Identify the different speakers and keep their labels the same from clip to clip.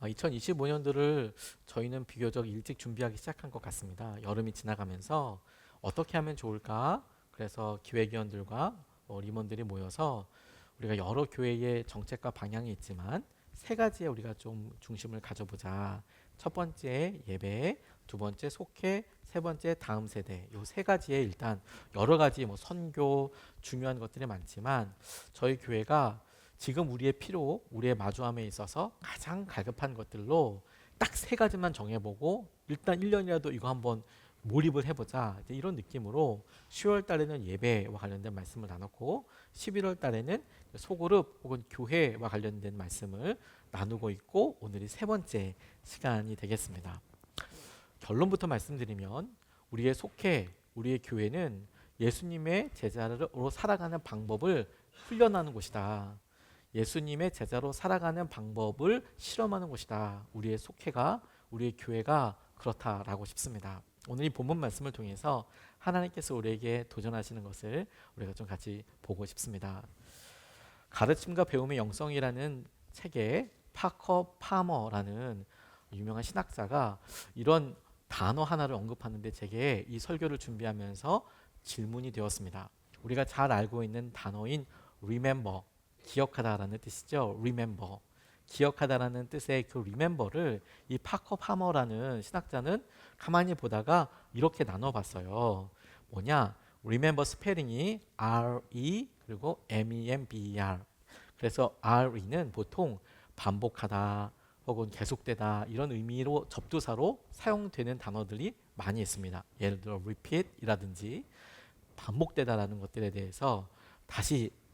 Speaker 1: 2025년도를 저희는 비교적 일찍 준비하기 시작한 것 같습니다. 여름이 지나가면서 어떻게 하면 좋을까? 그래서 기획위원들과 임원들이 모여서 우리가 여러 교회의 정책과 방향이 있지만 세 가지에 우리가 좀 중심을 가져보자. 첫 번째 예배, 두 번째 속회, 세 번째 다음 세대. 요 세 가지에 일단 여러 가지 선교 중요한 것들이 많지만 저희 교회가 지금 우리의 필요, 우리의 마주함에 있어서 가장 갈급한 것들로 딱 세 가지만 정해보고 일단 1년이라도 이거 한번 몰입을 해보자. 이런 느낌으로 10월 달에는 예배와 관련된 말씀을 나눴고 11월 달에는 소그룹 혹은 교회와 관련된 말씀을 나누고 있고 오늘이 세 번째 시간이 되겠습니다. 결론부터 말씀드리면 우리의 속회, 우리의 교회는 예수님의 제자로 살아가는 방법을 훈련하는 곳이다. 예수님의 제자로 살아가는 방법을 실험하는 곳이다. 우리의 속회가, 우리의 교회가 그렇다라고 싶습니다. 오늘 이 본문 말씀을 통해서 하나님께서 우리에게 도전하시는 것을 우리가 좀 같이 보고 싶습니다. 가르침과 배움의 영성이라는 책에 파커 파머라는 유명한 신학자가 이런 단어 하나를 언급하는데 제게 이 설교를 준비하면서 질문이 되었습니다. 우리가 잘 알고 있는 단어인 remember, 기억하다라는 뜻이죠. remember, 기억하다라는 뜻의 그 remember를 이 파커 파머라는 신학자는 가만히 보다가 이렇게 나눠봤어요. 뭐냐? remember 스페링이 R-E 그리고 M-E-M-B-E-R. 그래서 RE는 보통 반복하다 혹은 계속되다 이런 의미로 접두사로 사용되는 단어들이 많이 있습니다. 예를 들어 repeat이라든지 반복되다라는 것들에 대해서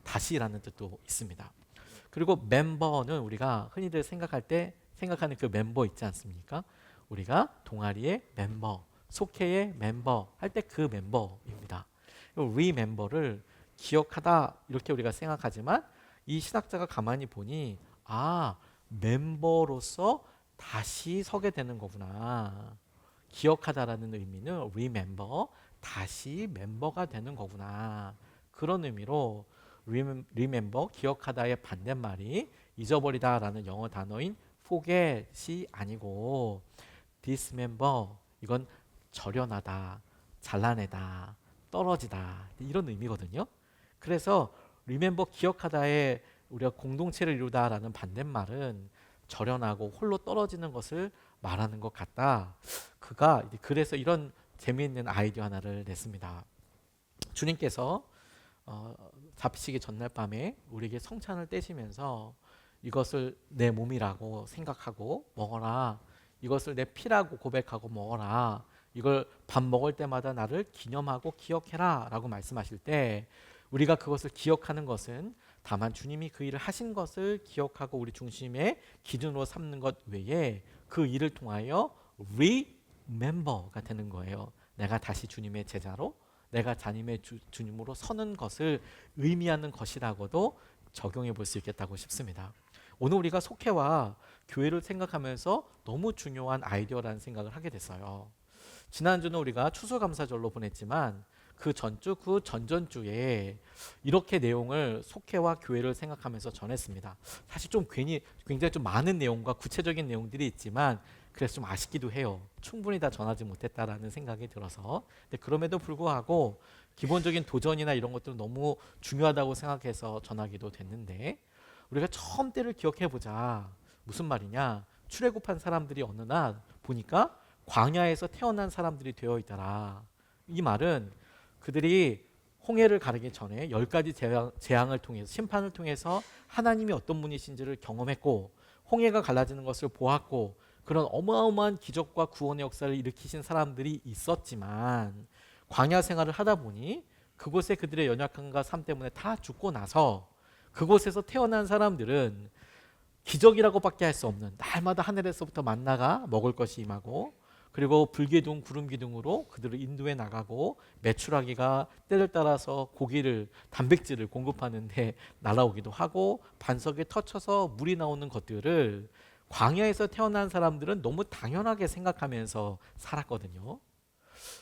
Speaker 1: 다시라는 뜻도 있습니다. 그리고 멤버는 우리가 흔히들 생각할 때 생각하는 그 멤버 있지 않습니까? 우리가 동아리의 멤버, 속회의 멤버 할 때 그 멤버입니다. remember를 기억하다 이렇게 우리가 생각하지만 이 신학자가 가만히 보니 멤버로서 다시 서게 되는 거구나. 기억하다라는 의미는 remember, 다시 멤버가 되는 거구나. 그런 의미로 remember, 기억하다의 반대말이 잊어버리다라는 영어 단어인 forget이 아니고 dismember, 이건 절연하다, 잘라내다, 떨어지다 이런 의미거든요. 그래서 remember, 기억하다의 우리가 공동체를 이루다라는 반대말은 절연하고 홀로 떨어지는 것을 말하는 것 같다. 그래서 이런 재미있는 아이디어 하나를 냈습니다. 주님께서 잡히시기 전날 밤에 우리에게 성찬을 떼시면서 이것을 내 몸이라고 생각하고 먹어라. 이것을 내 피라고 고백하고 먹어라. 이걸 밥 먹을 때마다 나를 기념하고 기억해라 라고 말씀하실 때 우리가 그것을 기억하는 것은 다만 주님이 그 일을 하신 것을 기억하고 우리 중심의 기준으로 삼는 것 외에 그 일을 통하여 remember가 되는 거예요. 내가 다시 주님의 제자로 내가 주님으로 서는 것을 의미하는 것이라고도 적용해 볼 수 있겠다고 싶습니다. 오늘 우리가 속회와 교회를 생각하면서 너무 중요한 아이디어라는 생각을 하게 됐어요. 지난주는 우리가 추수감사절로 보냈지만 그 전주, 그 전전주에 이렇게 내용을 속회와 교회를 생각하면서 전했습니다. 사실 굉장히 좀 많은 내용과 구체적인 내용들이 있지만 그래서 좀 아쉽기도 해요. 충분히 다 전하지 못했다라는 생각이 들어서. 근데 그럼에도 불구하고 기본적인 도전이나 이런 것들은 너무 중요하다고 생각해서 전하기도 됐는데 우리가 처음 때를 기억해 보자. 무슨 말이냐? 출애굽한 사람들이 어느 날 보니까 광야에서 태어난 사람들이 되어 있더라. 이 말은 그들이 홍해를 가르기 전에 10가지 재앙을 통해서 심판을 통해서 하나님이 어떤 분이신지를 경험했고 홍해가 갈라지는 것을 보았고 그런 어마어마한 기적과 구원의 역사를 일으키신 사람들이 있었지만 광야 생활을 하다 보니 그곳에 그들의 연약함과 삶 때문에 다 죽고 나서 그곳에서 태어난 사람들은 기적이라고밖에 할 수 없는 날마다 하늘에서부터 만나가 먹을 것이 임하고 그리고 불기둥 구름기둥으로 그들을 인도해 나가고 메추라기가 때를 따라서 단백질을 공급하는데 날아오기도 하고 반석에 터쳐서 물이 나오는 것들을 광야에서 태어난 사람들은 너무 당연하게 생각하면서 살았거든요.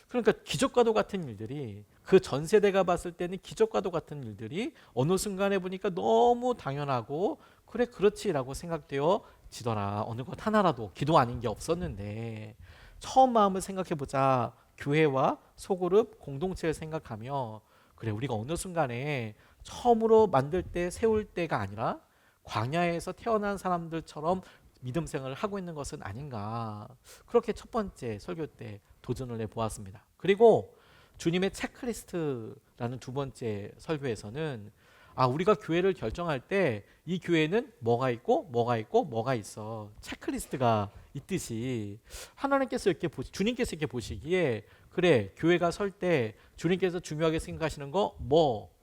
Speaker 1: 그러니까 기적과도 같은 일들이 그 전 세대가 봤을 때는 기적과도 같은 일들이 어느 순간에 보니까 너무 당연하고 그래 그렇지라고 생각되어 지더라. 어느 것 하나라도 기도 아닌 게 없었는데 처음 마음을 생각해보자. 교회와 소그룹 공동체를 생각하며 그래 우리가 어느 순간에 처음으로 만들 때 세울 때가 아니라 광야에서 태어난 사람들처럼 믿음 생활을 하고 있는 것은 아닌가. 그렇게 첫 번째 설교 때 도전을 해보았습니다. 그리고 주님의 체크리스트라는 두 번째 설교에서는 우리가 교회를 결정할 때 이 교회는 뭐가 있고 뭐가 있고 뭐가 있어. 체크리스트가 있듯이 하나님께서 이렇게 주님께서 이렇게 보시기에 그래 교회가 설 때 주님께서 중요하게 생각하시는 거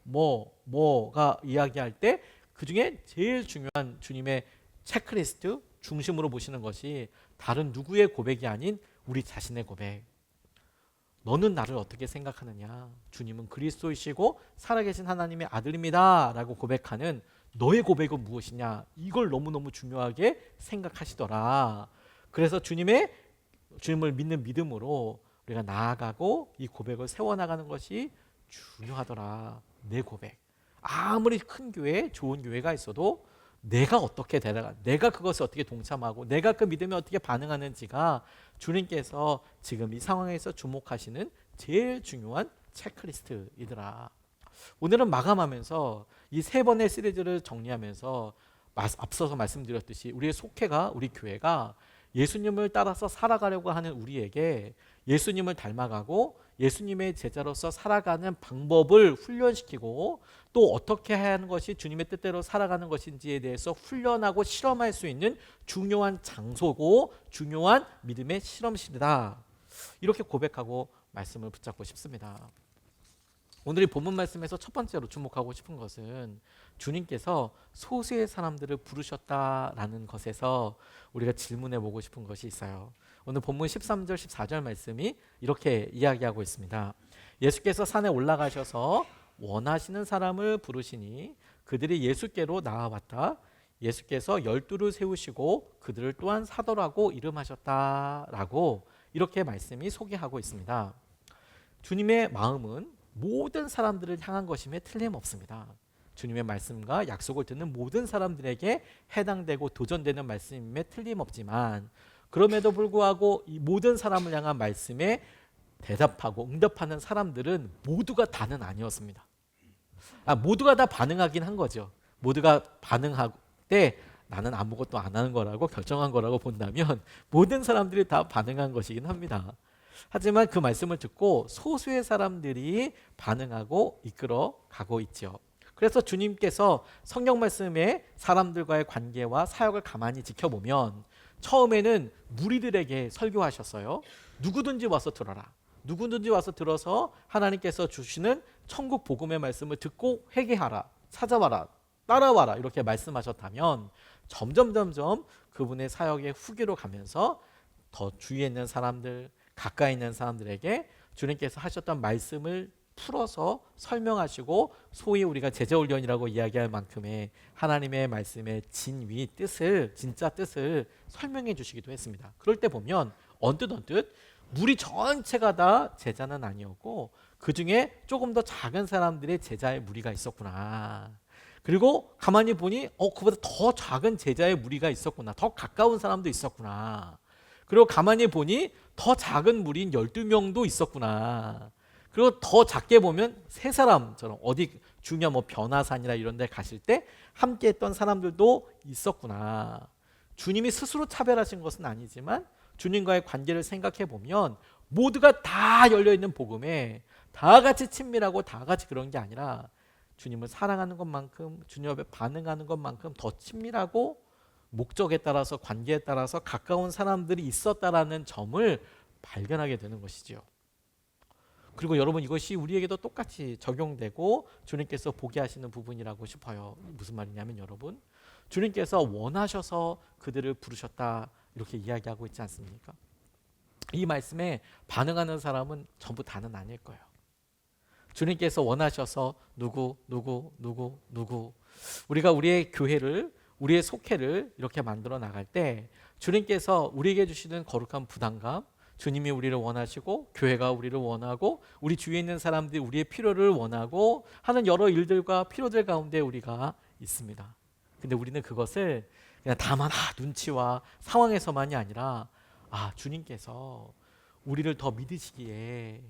Speaker 1: 뭐가 이야기할 때 그중에 제일 중요한 주님의 체크리스트 중심으로 보시는 것이 다른 누구의 고백이 아닌 우리 자신의 고백. 너는 나를 어떻게 생각하느냐? 주님은 그리스도이시고 살아계신 하나님의 아들입니다 라고 고백하는 너의 고백은 무엇이냐? 이걸 너무너무 중요하게 생각하시더라. 그래서 주님을 믿는 믿음으로 우리가 나아가고 이 고백을 세워나가는 것이 중요하더라. 내 고백. 아무리 큰 교회, 좋은 교회가 있어도 내가 어떻게 되다가 내가 그것을 어떻게 동참하고 내가 그 믿음에 어떻게 반응하는지가 주님께서 지금 이 상황에서 주목하시는 제일 중요한 체크리스트이더라. 오늘은 마감하면서 이 세 번의 시리즈를 정리하면서 앞서서 말씀드렸듯이 우리의 속회가 우리 교회가 예수님을 따라서 살아가려고 하는 우리에게 예수님을 닮아가고 예수님의 제자로서 살아가는 방법을 훈련시키고 또 어떻게 해야 하는 것이 주님의 뜻대로 살아가는 것인지에 대해서 훈련하고 실험할 수 있는 중요한 장소고 중요한 믿음의 실험실이다. 이렇게 고백하고 말씀을 붙잡고 싶습니다. 오늘 이 본문 말씀에서 첫 번째로 주목하고 싶은 것은 주님께서 소수의 사람들을 부르셨다라는 것에서 우리가 질문해 보고 싶은 것이 있어요. 오늘 본문 13절 14절 말씀이 이렇게 이야기하고 있습니다. 예수께서 산에 올라가셔서 원하시는 사람을 부르시니 그들이 예수께로 나아왔다. 예수께서 12를 세우시고 그들을 또한 사도라고 이름하셨다라고 이렇게 말씀이 소개하고 있습니다. 주님의 마음은 모든 사람들을 향한 것임에 틀림없습니다. 주님의 말씀과 약속을 듣는 모든 사람들에게 해당되고 도전되는 말씀임에 틀림없지만 그럼에도 불구하고 이 모든 사람을 향한 말씀에 대답하고 응답하는 사람들은 모두가 다는 아니었습니다. 모두가 다 반응하긴 한 거죠. 모두가 반응할 때 나는 아무것도 안 하는 거라고 결정한 거라고 본다면 모든 사람들이 다 반응한 것이긴 합니다. 하지만 그 말씀을 듣고 소수의 사람들이 반응하고 이끌어 가고 있죠. 그래서 주님께서 성경 말씀에 사람들과의 관계와 사역을 가만히 지켜보면 처음에는 무리들에게 설교하셨어요. 누구든지 와서 들어라. 누구든지 와서 들어서 하나님께서 주시는 천국 복음의 말씀을 듣고 회개하라. 찾아와라. 따라와라. 이렇게 말씀하셨다면 점점 그분의 사역의 후기로 가면서 더 주위에 있는 사람들, 가까이 있는 사람들에게 주님께서 하셨던 말씀을 풀어서 설명하시고 소위 우리가 제자훈련이라고 이야기할 만큼의 하나님의 말씀의 진위 뜻을 진짜 뜻을 설명해 주시기도 했습니다. 그럴 때 보면 언뜻 무리 전체가 다 제자는 아니었고 그 중에 조금 더 작은 사람들의 제자의 무리가 있었구나. 그리고 가만히 보니 그보다 더 작은 제자의 무리가 있었구나. 더 가까운 사람도 있었구나. 그리고 가만히 보니 더 작은 무리인 12명도 있었구나. 그리고 더 작게 보면 세 사람처럼 어디 중요한 변화산이나 이런 데 가실 때 함께 했던 사람들도 있었구나. 주님이 스스로 차별하신 것은 아니지만 주님과의 관계를 생각해 보면 모두가 다 열려있는 복음에 다 같이 친밀하고 다 같이 그런 게 아니라 주님을 사랑하는 것만큼 주님 앞에 반응하는 것만큼 더 친밀하고 목적에 따라서 관계에 따라서 가까운 사람들이 있었다라는 점을 발견하게 되는 것이죠. 그리고 여러분 이것이 우리에게도 똑같이 적용되고 주님께서 보게 하시는 부분이라고 싶어요. 무슨 말이냐면 여러분 주님께서 원하셔서 그들을 부르셨다 이렇게 이야기하고 있지 않습니까? 이 말씀에 반응하는 사람은 전부 다는 아닐 거예요. 주님께서 원하셔서 누구 우리가 우리의 교회를 우리의 속회를 이렇게 만들어 나갈 때 주님께서 우리에게 주시는 거룩한 부담감 주님이 우리를 원하시고 교회가 우리를 원하고 우리 주위에 있는 사람들이 우리의 필요를 원하고 하는 여러 일들과 필요들 가운데 우리가 있습니다. 근데 우리는 그것을 그냥 다만 눈치와 상황에서만이 아니라 주님께서 우리를 더 믿으시기에,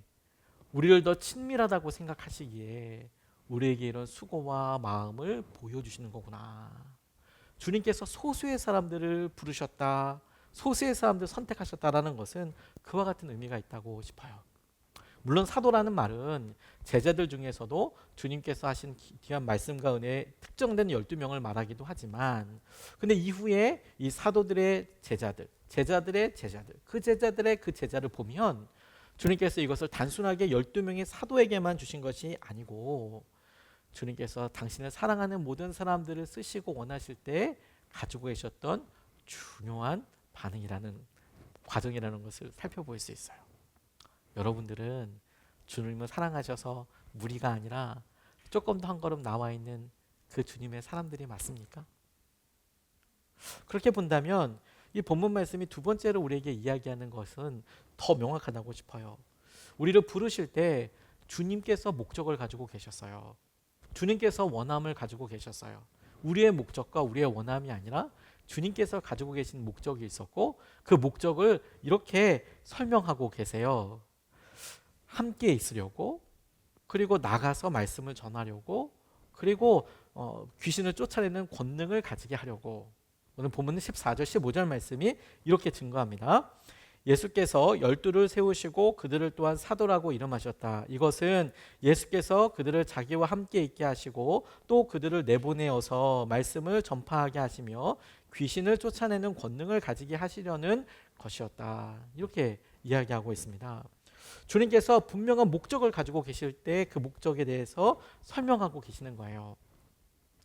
Speaker 1: 우리를 더 친밀하다고 생각하시기에 우리에게 이런 수고와 마음을 보여주시는 거구나. 주님께서 소수의 사람들을 부르셨다, 소수의 사람들을 선택하셨다라는 것은 그와 같은 의미가 있다고 싶어요. 물론 사도라는 말은 제자들 중에서도 주님께서 하신 귀한 말씀과 은혜에 특정된 12명을 말하기도 하지만, 근데 이후에 이 사도들의 제자들, 제자들의 제자들, 그 제자들의 그 제자를 보면 주님께서 이것을 단순하게 12명의 사도에게만 주신 것이 아니고, 주님께서 당신을 사랑하는 모든 사람들을 쓰시고 원하실 때 가지고 계셨던 중요한 반응이라는, 과정이라는 것을 살펴볼 수 있어요. 여러분들은 주님을 사랑하셔서 무리가 아니라 조금 더 한 걸음 나와 있는 그 주님의 사람들이 맞습니까? 그렇게 본다면 이 본문 말씀이 두 번째로 우리에게 이야기하는 것은 더 명확하다고 싶어요. 우리를 부르실 때 주님께서 목적을 가지고 계셨어요. 주님께서 원함을 가지고 계셨어요. 우리의 목적과 우리의 원함이 아니라 주님께서 가지고 계신 목적이 있었고, 그 목적을 이렇게 설명하고 계세요. 함께 있으려고, 그리고 나가서 말씀을 전하려고, 그리고 귀신을 쫓아내는 권능을 가지게 하려고. 오늘 본문은 14절 15절 말씀이 이렇게 증거합니다. 예수께서 12를 세우시고 그들을 또한 사도라고 이름하셨다. 이것은 예수께서 그들을 자기와 함께 있게 하시고 또 그들을 내보내어서 말씀을 전파하게 하시며 귀신을 쫓아내는 권능을 가지게 하시려는 것이었다. 이렇게 이야기하고 있습니다. 주님께서 분명한 목적을 가지고 계실 때 그 목적에 대해서 설명하고 계시는 거예요.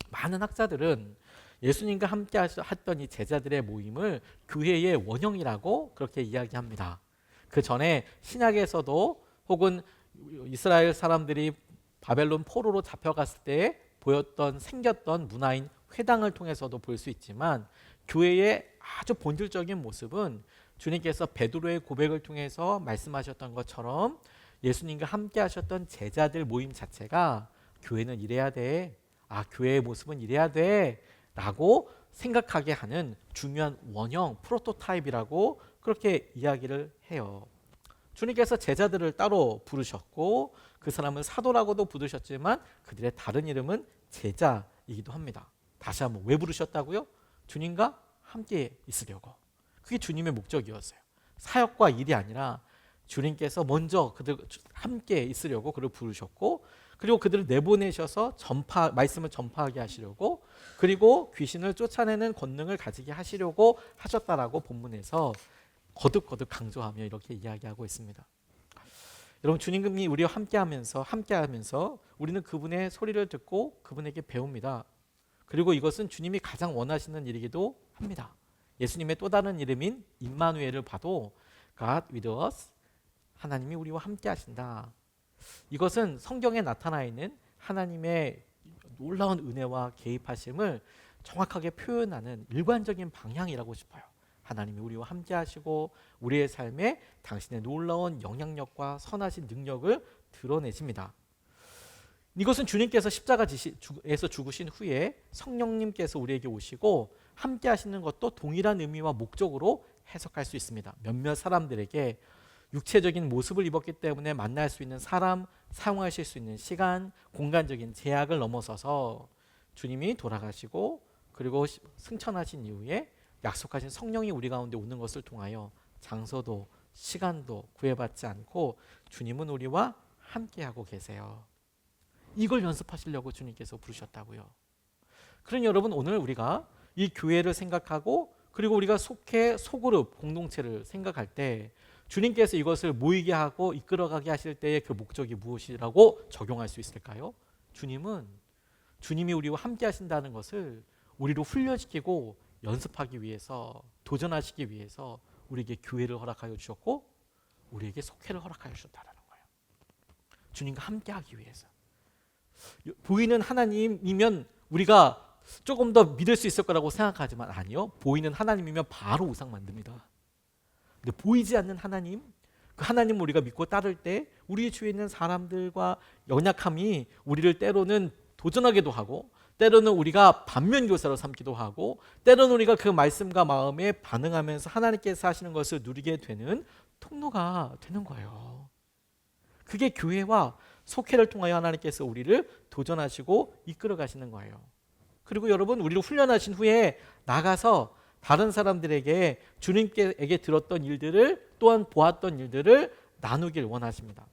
Speaker 1: 많은 학자들은 예수님과 함께 했던 이 제자들의 모임을 교회의 원형이라고 그렇게 이야기합니다. 그 전에 신약에서도, 혹은 이스라엘 사람들이 바벨론 포로로 잡혀갔을 때 생겼던 문화인 회당을 통해서도 볼 수 있지만, 교회의 아주 본질적인 모습은 주님께서 베드로의 고백을 통해서 말씀하셨던 것처럼 예수님과 함께 하셨던 제자들 모임 자체가 교회는 이래야 돼, 교회의 모습은 이래야 돼 라고 생각하게 하는 중요한 원형, 프로토타입이라고 그렇게 이야기를 해요. 주님께서 제자들을 따로 부르셨고 그 사람을 사도라고도 부르셨지만 그들의 다른 이름은 제자이기도 합니다. 다시 한번, 왜 부르셨다고요? 주님과 함께 있으려고. 그게 주님의 목적이었어요. 사역과 일이 아니라 주님께서 먼저 그들 함께 있으려고 그를 부르셨고, 그리고 그들을 내보내셔서 말씀을 전파하게 하시려고, 그리고 귀신을 쫓아내는 권능을 가지게 하시려고 하셨다라고 본문에서 거듭거듭 강조하며 이렇게 이야기하고 있습니다. 여러분, 주님이 우리와 함께하면서 우리는 그분의 소리를 듣고 그분에게 배웁니다. 그리고 이것은 주님이 가장 원하시는 일이기도 합니다. 예수님의 또 다른 이름인 임마누엘을 봐도 God with us, 하나님이 우리와 함께 하신다. 이것은 성경에 나타나 있는 하나님의 놀라운 은혜와 개입하심을 정확하게 표현하는 일관적인 방향이라고 싶어요. 하나님이 우리와 함께 하시고 우리의 삶에 당신의 놀라운 영향력과 선하신 능력을 드러내십니다. 이것은 주님께서 십자가에서 죽으신 후에 성령님께서 우리에게 오시고 함께 하시는 것도 동일한 의미와 목적으로 해석할 수 있습니다. 몇몇 사람들에게 육체적인 모습을 입었기 때문에 만날 수 있는 사람, 사용하실 수 있는 시간, 공간적인 제약을 넘어서서 주님이 돌아가시고 그리고 승천하신 이후에 약속하신 성령이 우리 가운데 오는 것을 통하여 장소도 시간도 구애받지 않고 주님은 우리와 함께하고 계세요. 이걸 연습하시려고 주님께서 부르셨다고요. 그러니 여러분, 오늘 우리가 이 교회를 생각하고 그리고 우리가 속해 소그룹 공동체를 생각할 때 주님께서 이것을 모이게 하고 이끌어가게 하실 때의 그 목적이 무엇이라고 적용할 수 있을까요? 주님이 우리와 함께 하신다는 것을 우리로 훈련시키고 연습하기 위해서, 도전하시기 위해서 우리에게 교회를 허락하여 주셨고 우리에게 속회를 허락하여 주셨다는 거예요. 주님과 함께 하기 위해서. 보이는 하나님이면 우리가 조금 더 믿을 수 있을 거라고 생각하지만 아니요. 보이는 하나님이면 바로 우상 만듭니다. 근데 보이지 않는 하나님, 그 하나님을 우리가 믿고 따를 때 우리 주위에 있는 사람들과 연약함이 우리를 때로는 도전하게도 하고 때로는 우리가 반면교사로 삼기도 하고 때로는 우리가 그 말씀과 마음에 반응하면서 하나님께서 하시는 것을 누리게 되는 통로가 되는 거예요. 그게 교회와 속회를 통하여 하나님께서 우리를 도전하시고 이끌어 가시는 거예요. 그리고 여러분, 우리를 훈련하신 후에 나가서 다른 사람들에게 주님께게 들었던 일들을 또한 보았던 일들을 나누길 원하십니다.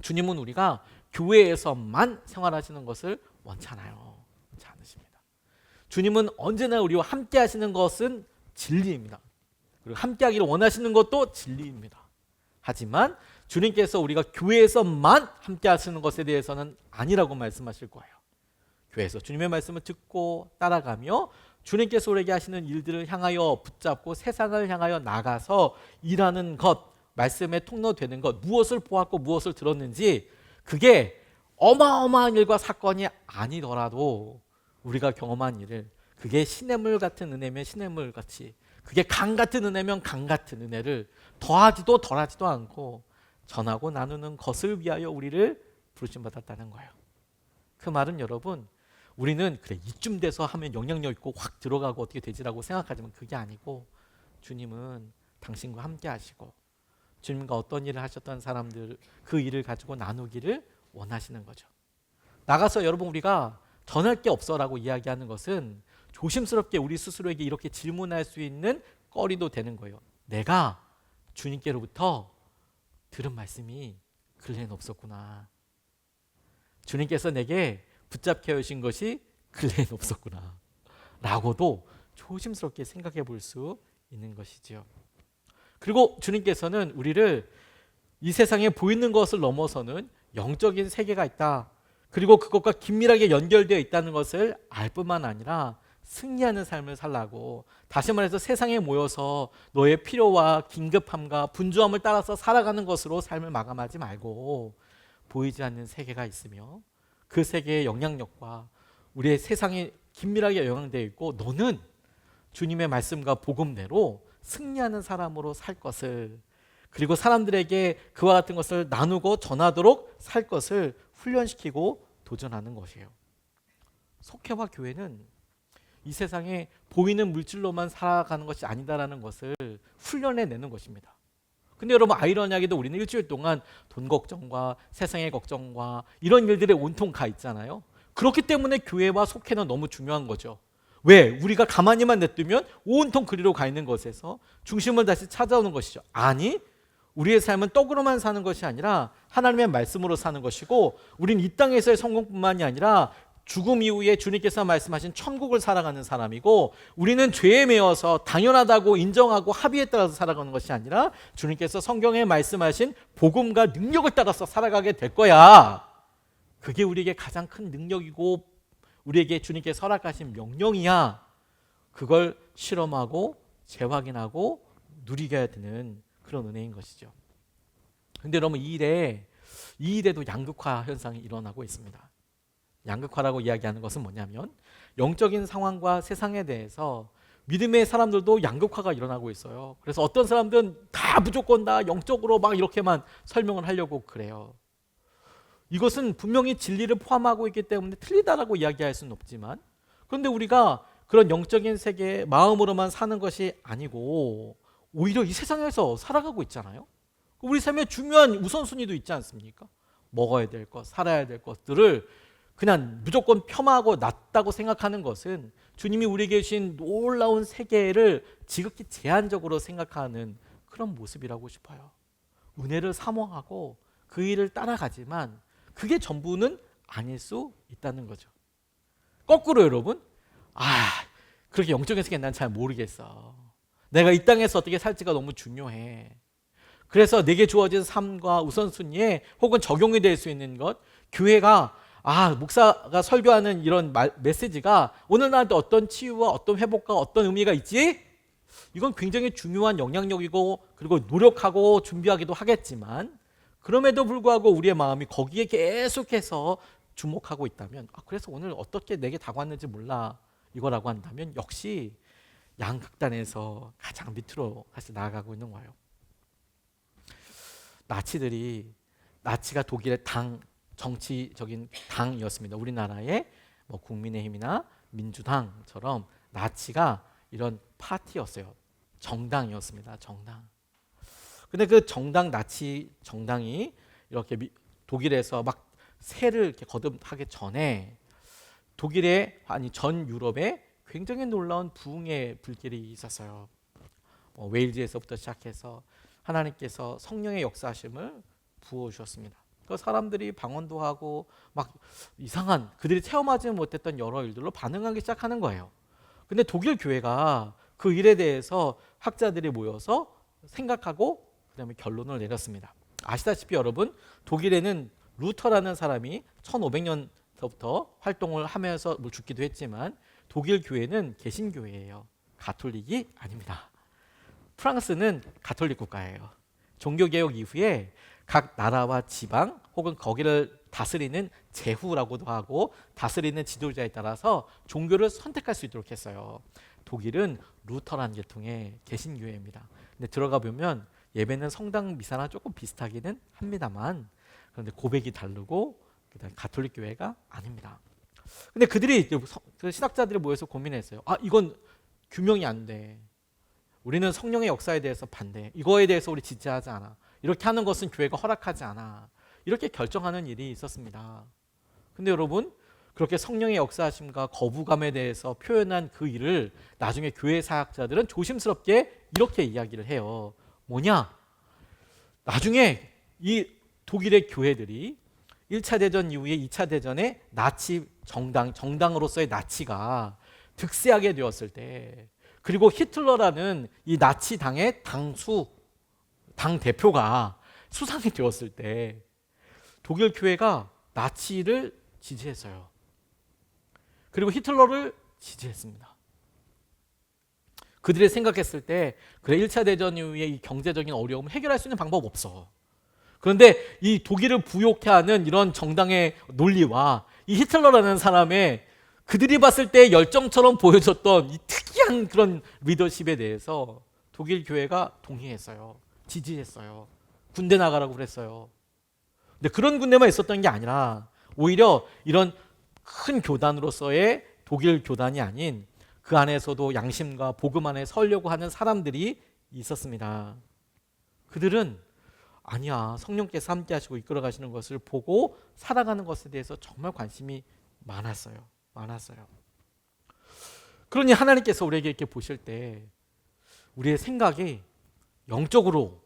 Speaker 1: 주님은 우리가 교회에서만 생활하시는 것을 원찮아요. 원치 않으십니다. 주님은 언제나 우리와 함께 하시는 것은 진리입니다. 그리고 함께 하기를 원하시는 것도 진리입니다. 하지만 주님께서 우리가 교회에서만 함께 하시는 것에 대해서는 아니라고 말씀하실 거예요. 교회에서 주님의 말씀을 듣고 따라가며 주님께서 우리에게 하시는 일들을 향하여 붙잡고 세상을 향하여 나가서 일하는 것, 말씀의 통로 되는 것, 무엇을 보았고 무엇을 들었는지 그게 어마어마한 일과 사건이 아니더라도 우리가 경험한 일을, 그게 시냇물 같은 은혜면 시냇물 같이, 그게 강 같은 은혜면 강 같은 은혜를 더하지도 덜하지도 않고 전하고 나누는 것을 위하여 우리를 부르심 받았다는 거예요. 그 말은 여러분, 우리는 그래 이쯤 돼서 하면 영향력 있고 확 들어가고 어떻게 되지라고 생각하지만 그게 아니고, 주님은 당신과 함께 하시고 주님과 어떤 일을 하셨던 사람들 그 일을 가지고 나누기를 원하시는 거죠. 나가서 여러분 우리가 전할 게 없어라고 이야기하는 것은 조심스럽게 우리 스스로에게 이렇게 질문할 수 있는 거리도 되는 거예요. 내가 주님께로부터 들은 말씀이 근래는 없었구나. 주님께서 내게 붙잡게 하신 것이 근래는 없었구나 라고도 조심스럽게 생각해 볼 수 있는 것이지요. 그리고 주님께서는 우리를 이 세상에 보이는 것을 넘어서는 영적인 세계가 있다, 그리고 그것과 긴밀하게 연결되어 있다는 것을 알 뿐만 아니라 승리하는 삶을 살라고, 다시 말해서 세상에 모여서 너의 필요와 긴급함과 분주함을 따라서 살아가는 것으로 삶을 마감하지 말고 보이지 않는 세계가 있으며 그 세계의 영향력과 우리의 세상에 긴밀하게 영향되어 있고 너는 주님의 말씀과 복음대로 승리하는 사람으로 살 것을, 그리고 사람들에게 그와 같은 것을 나누고 전하도록 살 것을 훈련시키고 도전하는 것이에요. 속회와 교회는 이 세상에 보이는 물질로만 살아가는 것이 아니다라는 것을 훈련해내는 것입니다. 근데 여러분, 아이러니하게도 우리는 일주일 동안 돈 걱정과 세상의 걱정과 이런 일들에 온통 가 있잖아요. 그렇기 때문에 교회와 속회는 너무 중요한 거죠. 왜? 우리가 가만히만 냅두면 온통 그리로 가 있는 것에서 중심을 다시 찾아오는 것이죠. 아니, 우리의 삶은 떡으로만 사는 것이 아니라 하나님의 말씀으로 사는 것이고, 우리는 이 땅에서의 성공뿐만이 아니라 죽음 이후에 주님께서 말씀하신 천국을 살아가는 사람이고, 우리는 죄에 매여서 당연하다고 인정하고 합의에 따라서 살아가는 것이 아니라 주님께서 성경에 말씀하신 복음과 능력을 따라서 살아가게 될 거야. 그게 우리에게 가장 큰 능력이고 우리에게 주님께서 허락하신 명령이야. 그걸 실험하고 재확인하고 누리게 되는 그런 은혜인 것이죠. 그런데 여러분, 이 일에도 양극화 현상이 일어나고 있습니다. 양극화라고 이야기하는 것은 뭐냐면, 영적인 상황과 세상에 대해서 믿음의 사람들도 양극화가 일어나고 있어요. 그래서 어떤 사람들은 다 무조건 다 영적으로 막 이렇게만 설명을 하려고 그래요. 이것은 분명히 진리를 포함하고 있기 때문에 틀리다라고 이야기할 수는 없지만, 그런데 우리가 그런 영적인 세계의 마음으로만 사는 것이 아니고 오히려 이 세상에서 살아가고 있잖아요. 우리 삶에 중요한 우선순위도 있지 않습니까? 먹어야 될 것, 살아야 될 것들을 그냥 무조건 폄하하고 낮다고 생각하는 것은 주님이 우리에게 주신 놀라운 세계를 지극히 제한적으로 생각하는 그런 모습이라고 싶어요. 은혜를 사모하고 그 일을 따라가지만 그게 전부는 아닐 수 있다는 거죠. 거꾸로 여러분, 그렇게 영적인 세계 난 잘 모르겠어. 내가 이 땅에서 어떻게 살지가 너무 중요해. 그래서 내게 주어진 삶과 우선순위에 혹은 적용이 될 수 있는 것, 교회가 목사가 설교하는 이런 메시지가 오늘날도 어떤 치유와 어떤 회복과 어떤 의미가 있지? 이건 굉장히 중요한 영향력이고, 그리고 노력하고 준비하기도 하겠지만, 그럼에도 불구하고 우리의 마음이 거기에 계속해서 주목하고 있다면, 그래서 오늘 어떻게 내게 다가왔는지 몰라 이거라고 한다면 역시 양극단에서 가장 밑으로 다시 나아가고 있는 거예요. 나치가 독일의 정치적인 당이었습니다. 우리나라의 뭐 국민의힘이나 민주당처럼 나치가 이런 파티였어요. 정당이었습니다. 정당. 근데 그 정당 나치 정당이 이렇게 독일에서 막 세를 이렇게 거듭하기 전에 독일의 아니 전 유럽에 굉장히 놀라운 부흥의 불길이 있었어요. 웨일즈에서부터 시작해서 하나님께서 성령의 역사하심을 부어 주셨습니다. 그 사람들이 방언도 하고 막 이상한 그들이 체험하지 못했던 여러 일들로 반응하기 시작하는 거예요. 근데 독일 교회가 그 일에 대해서 학자들이 모여서 생각하고 그다음에 결론을 내렸습니다. 아시다시피 여러분 독일에는 루터라는 사람이 1500년부터 활동을 하면서 뭐 죽기도 했지만 독일 교회는 개신교회예요. 가톨릭이 아닙니다. 프랑스는 가톨릭 국가예요. 종교개혁 이후에 각 나라와 지방 혹은 거기를 다스리는 제후라고도 하고 다스리는 지도자에 따라서 종교를 선택할 수 있도록 했어요. 독일은 루터란 계통의 개신교회입니다. 근데 들어가 보면 예배는 성당 미사랑 조금 비슷하기는 합니다만 그런데 고백이 다르고 그다음에 가톨릭 교회가 아닙니다. 근데 그들이 그 신학자들이 모여서 고민했어요. 이건 규명이 안 돼. 우리는 성령의 역사에 대해서 반대. 이거에 대해서 우리 지지하지 않아. 이렇게 하는 것은 교회가 허락하지 않아. 이렇게 결정하는 일이 있었습니다. 근데 여러분 그렇게 성령의 역사하심과 거부감에 대해서 표현한 그 일을 나중에 교회 사학자들은 조심스럽게 이렇게 이야기를 해요. 뭐냐? 나중에 이 독일의 교회들이 1차 대전 이후에 2차 대전에 나치 정당으로서의 나치가 득세하게 되었을 때 그리고 히틀러라는 이 나치 당의 당 대표가 수상이 되었을 때 독일 교회가 나치를 지지했어요. 그리고 히틀러를 지지했습니다. 그들이 생각했을 때 그래 1차 대전 이후에 이 경제적인 어려움을 해결할 수 있는 방법 없어. 그런데 이 독일을 부욕해 하는 이런 정당의 논리와 이 히틀러라는 사람의 그들이 봤을 때 열정처럼 보여줬던 이 특이한 그런 리더십에 대해서 독일 교회가 동의했어요. 지지했어요. 군대 나가라고 그랬어요. 근데 그런 군대만 있었던 게 아니라 오히려 이런 큰 교단으로서의 독일 교단이 아닌 그 안에서도 양심과 복음 안에 서려고 하는 사람들이 있었습니다. 그들은 아니야, 성령께서 함께 하시고 이끌어 가시는 것을 보고 살아가는 것에 대해서 정말 관심이 많았어요. 그러니 하나님께서 우리에게 이렇게 보실 때 우리의 생각이 영적으로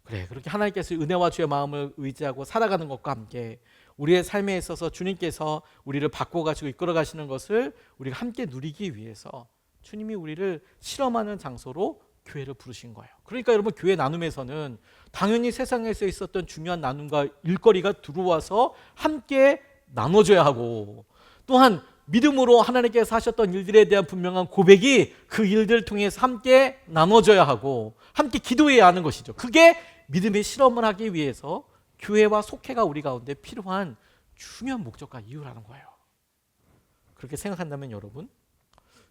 Speaker 1: 그래 그렇게 하나님께서 은혜와 주의 마음을 의지하고 살아가는 것과 함께 우리의 삶에 있어서 주님께서 우리를 바꿔가시고 이끌어가시는 것을 우리가 함께 누리기 위해서 주님이 우리를 실험하는 장소로 교회를 부르신 거예요. 그러니까 여러분 교회 나눔에서는 당연히 세상에서 있었던 중요한 나눔과 일거리가 들어와서 함께 나눠줘야 하고 또한 믿음으로 하나님께서 하셨던 일들에 대한 분명한 고백이 그 일들을 통해서 함께 나눠줘야 하고 함께 기도해야 하는 것이죠. 그게 믿음의 실험을 하기 위해서 교회와 속회가 우리 가운데 필요한 중요한 목적과 이유라는 거예요. 그렇게 생각한다면 여러분,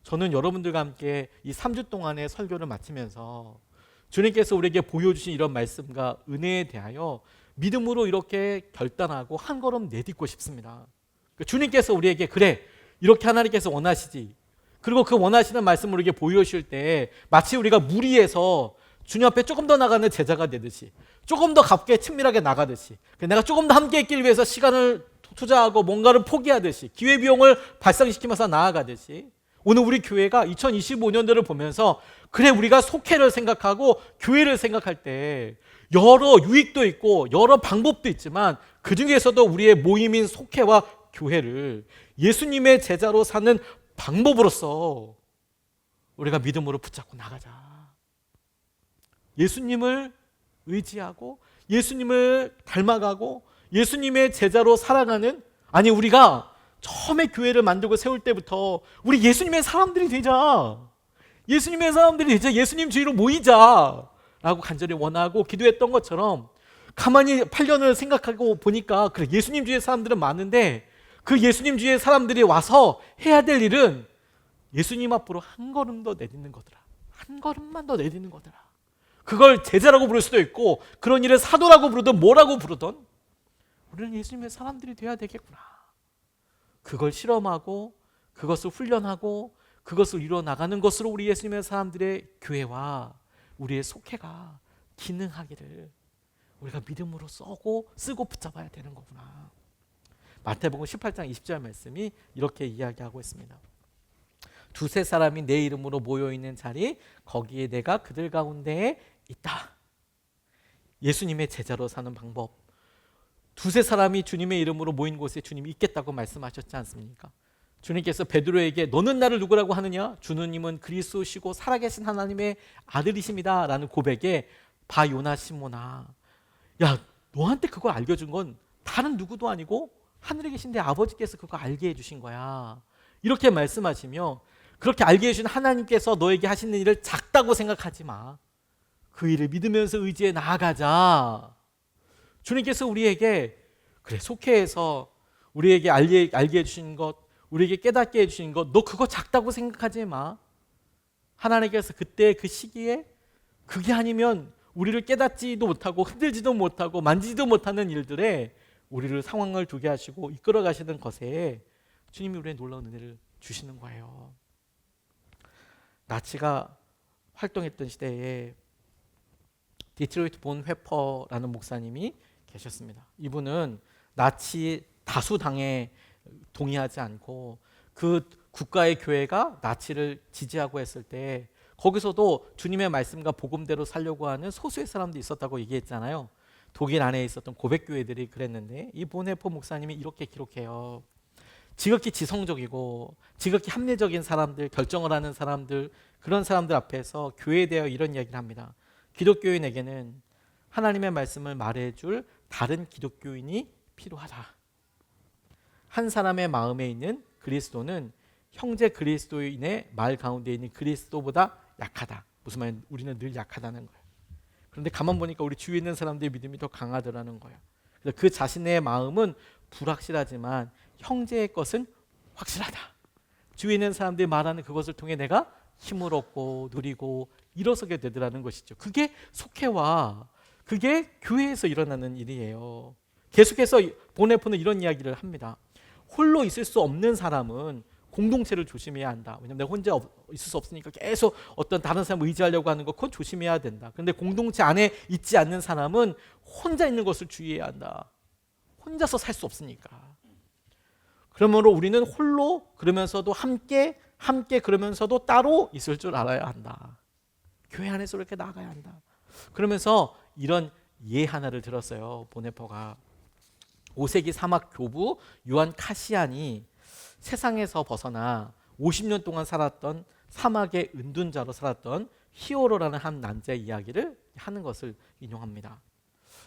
Speaker 1: 저는 여러분들과 함께 이 3주 동안의 설교를 마치면서 주님께서 우리에게 보여주신 이런 말씀과 은혜에 대하여 믿음으로 이렇게 결단하고 한 걸음 내딛고 싶습니다. 주님께서 우리에게 그래 이렇게 하나님께서 원하시지 그리고 그 원하시는 말씀을 우리에게 보여주실 때 마치 우리가 무리해서 주님 앞에 조금 더 나가는 제자가 되듯이 조금 더 가깝게 친밀하게 나가듯이 내가 조금 더 함께 있기 위해서 시간을 투자하고 뭔가를 포기하듯이 기회비용을 발생시키면서 나아가듯이 오늘 우리 교회가 2025년도를 보면서 그래 우리가 속회를 생각하고 교회를 생각할 때 여러 유익도 있고 여러 방법도 있지만 그 중에서도 우리의 모임인 속회와 교회를 예수님의 제자로 사는 방법으로서 우리가 믿음으로 붙잡고 나가자. 예수님을 의지하고 예수님을 닮아가고 예수님의 제자로 살아가는 아니 우리가 처음에 교회를 만들고 세울 때부터 우리 예수님의 사람들이 되자. 예수님의 사람들이 되자. 예수님 주위로 모이자 라고 간절히 원하고 기도했던 것처럼 가만히 8년을 생각하고 보니까 그래 예수님 주위의 사람들은 많은데 그 예수님 주위의 사람들이 와서 해야 될 일은 예수님 앞으로 한 걸음 더 내딛는 거더라. 한 걸음만 더 내딛는 거더라. 그걸 제자라고 부를 수도 있고 그런 일을 사도라고 부르든 뭐라고 부르든 우리는 예수님의 사람들이 되어야 되겠구나. 그걸 실험하고 그것을 훈련하고 그것을 이루어 나가는 것으로 우리 예수님의 사람들의 교회와 우리의 속회가 기능하기를 우리가 믿음으로 쓰고 붙잡아야 되는 거구나. 마태복음 18장 20절 말씀이 이렇게 이야기하고 있습니다. 두세 사람이 내 이름으로 모여있는 자리 거기에 내가 그들 가운데에 있다. 예수님의 제자로 사는 방법. 두세 사람이 주님의 이름으로 모인 곳에 주님이 있겠다고 말씀하셨지 않습니까? 주님께서 베드로에게 너는 나를 누구라고 하느냐? 주님은 그리스도시고 살아계신 하나님의 아들이십니다 라는 고백에 바 요나 시몬아, 야 너한테 그걸 알려준 건 다른 누구도 아니고 하늘에 계신 내 아버지께서 그거 알게 해주신 거야. 이렇게 말씀하시며 그렇게 알게 해주신 하나님께서 너에게 하시는 일을 작다고 생각하지 마. 그 일을 믿으면서 의지해 나아가자. 주님께서 우리에게 그래 속회에서 우리에게 알게 해주신 것, 우리에게 깨닫게 해주신 것, 너 그거 작다고 생각하지 마. 하나님께서 그때 그 시기에 그게 아니면 우리를 깨닫지도 못하고 흔들지도 못하고 만지지도 못하는 일들에 우리를 상황을 두게 하시고 이끌어 가시는 것에 주님이 우리의 놀라운 은혜를 주시는 거예요. 나치가 활동했던 시대에 디트로이트 본 회퍼라는 목사님이 계셨습니다. 이분은 나치 다수당에 동의하지 않고 그 국가의 교회가 나치를 지지하고 했을 때 거기서도 주님의 말씀과 복음대로 살려고 하는 소수의 사람도 있었다고 얘기했잖아요. 독일 안에 있었던 고백교회들이 그랬는데 이 본헤퍼 목사님이 이렇게 기록해요. 지극히 지성적이고 지극히 합리적인 사람들, 결정을 하는 사람들, 그런 사람들 앞에서 교회에 대해 이런 이야기를 합니다. 기독교인에게는 하나님의 말씀을 말해줄 다른 기독교인이 필요하다. 한 사람의 마음에 있는 그리스도는 형제 그리스도인의 말 가운데 있는 그리스도보다 약하다. 무슨 말이냐? 우리는 늘 약하다는 거예요. 그런데 가만 보니까 우리 주위에 있는 사람들의 믿음이 더 강하더라는 거예요. 그래서 그 자신의 마음은 불확실하지만 형제의 것은 확실하다. 주위에 있는 사람들이 말하는 그것을 통해 내가 힘을 얻고 누리고 일어서게 되더라는 것이죠. 그게 속회와 그게 교회에서 일어나는 일이에요. 계속해서 보네포는 이런 이야기를 합니다. 홀로 있을 수 없는 사람은 공동체를 조심해야 한다. 왜냐하면 내가 혼자 있을 수 없으니까 계속 어떤 다른 사람을 의지하려고 하는 것, 그건 조심해야 된다. 그런데 공동체 안에 있지 않는 사람은 혼자 있는 것을 주의해야 한다. 혼자서 살 수 없으니까. 그러므로 우리는 홀로 그러면서도 함께 그러면서도 따로 있을 줄 알아야 한다. 교회 안에서 이렇게 나가야 한다. 그러면서 이런 예 하나를 들었어요. 보네퍼가 5세기 사막 교부 요한 카시안이 세상에서 벗어나 50년 동안 살았던 사막의 은둔자로 살았던 히오로라는 한 남자의 이야기를 하는 것을 인용합니다.